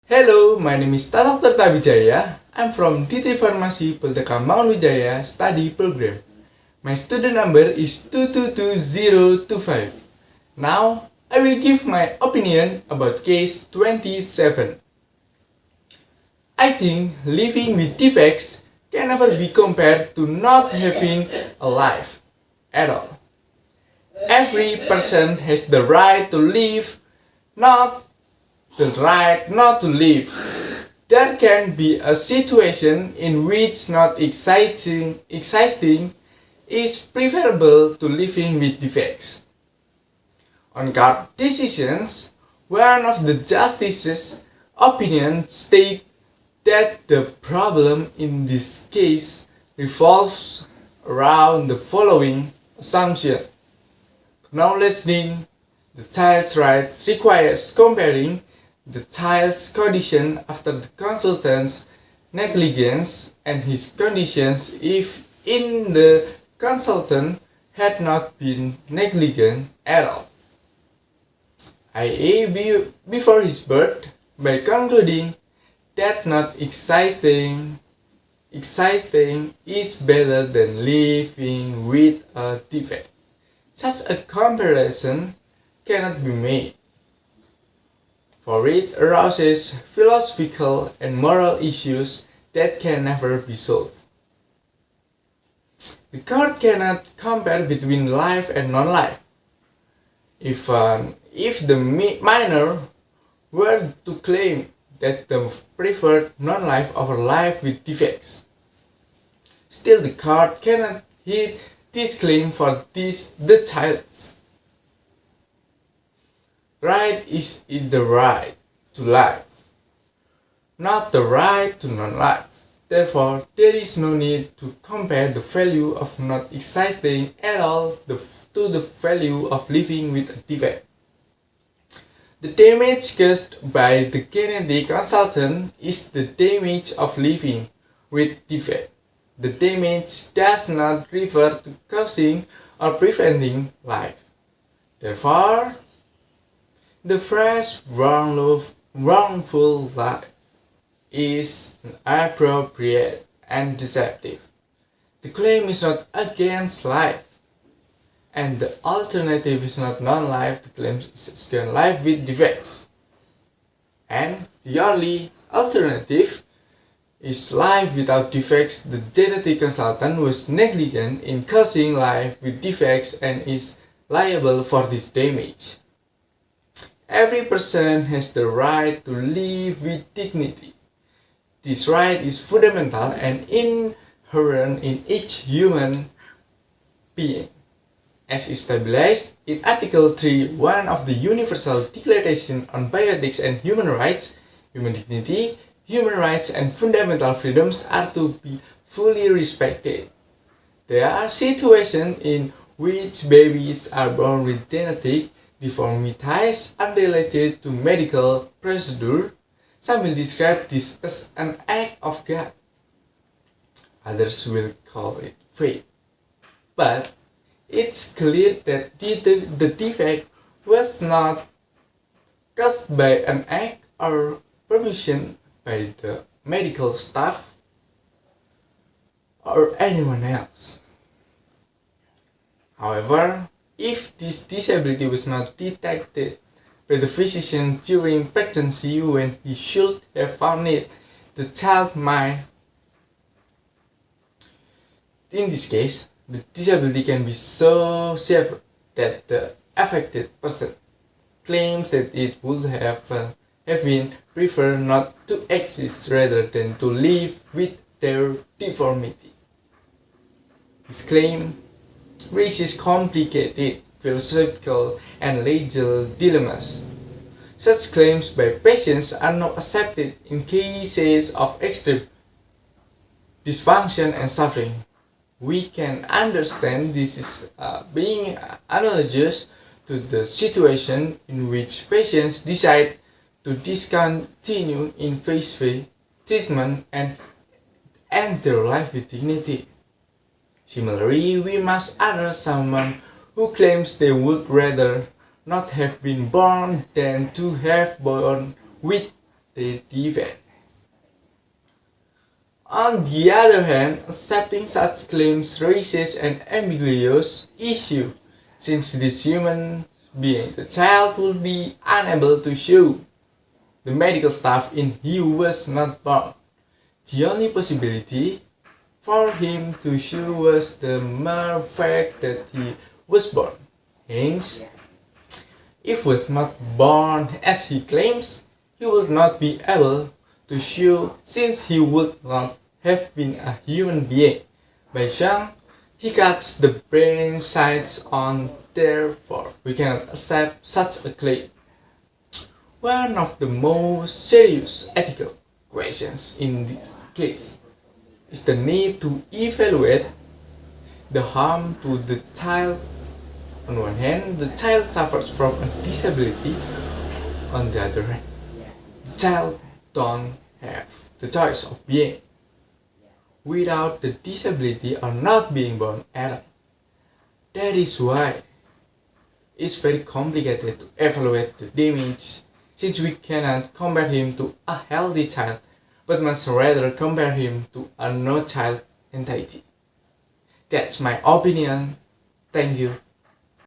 Hello, my name is Tatag. I'm from D3 Pharmacy Pelteka Mangunwijaya study program. My student number is 222025. Now, I will give my opinion about case 27. I think living with defects can never be compared to not having a life at all. Every person has the right to live, not the right not to live. There can be a situation in which not existing is preferable to living with defects. On court decisions, one of the justices' opinion states that the problem in this case revolves around the following assumption. Acknowledging the child's rights requires comparing the child's condition after the consultant's negligence and his conditions if the consultant had not been negligent at all, i.e. before his birth, by concluding that not existing is better than living with a defect. Such a comparison cannot be made, for it arouses philosophical and moral issues that can never be solved. The court cannot compare between life and non-life. If the minor were to claim that the preferred non-life over life with defects, still the court cannot hit this claim for the child's right is the right to life, not the right to non-life. Therefore, there is no need to compare the value of not existing at all to the value of living with a defect. The damage caused by the genetic consultant is the damage of living with defect. The damage does not refer to causing or preventing life. Therefore, the phrase wrongful life is inappropriate and deceptive. The claim is not against life, and the alternative is not non-life. The claim is against life with defects. And the only alternative is life without defects. The genetic consultant was negligent in causing life with defects and is liable for this damage. Every person has the right to live with dignity. This right is fundamental and inherent in each human being, as established in Article 3.1 of the Universal Declaration on Bioethics and Human Rights. Human dignity, human rights, and fundamental freedoms are to be fully respected. There are situations in which babies are born with genetic deformities unrelated to medical procedure. Some will describe this as an act of God. Others will call it fate. But it's clear that the defect was not caused by an act or permission by the medical staff or anyone else. However, if this disability was not detected by the physician during pregnancy when he should have found it, the child might. In this case, the disability can be so severe that the affected person claims that it would have been preferred not to exist rather than to live with their deformity. This claim raises complicated philosophical and legal dilemmas. Such claims by patients are not accepted in cases of extreme dysfunction and suffering. We can understand this is being analogous to the situation in which patients decide to discontinue invasive treatment and end their life with dignity. Similarly, we must honor someone who claims they would rather not have been born than to have born with their defect. On the other hand, accepting such claims raises an ambiguous issue, since this human being, the child, would be unable to show the medical stuff in he was not born. The only possibility for him to show was the mere fact that he was born. Hence, if he was not born as he claims, he would not be able to show, since he would not have been a human being. By some, he cuts the brain sides on, therefore we cannot accept such a claim. One of the most serious ethical questions in this case is the need to evaluate the harm to the child. On one hand, the child suffers from a disability. On the other hand, the child don't have the choice of being without the disability or not being born at all. That is why it's very complicated to evaluate the damage, since we cannot compare him to a healthy child, but must rather compare him to a no child entirety. That's my opinion. Thank you.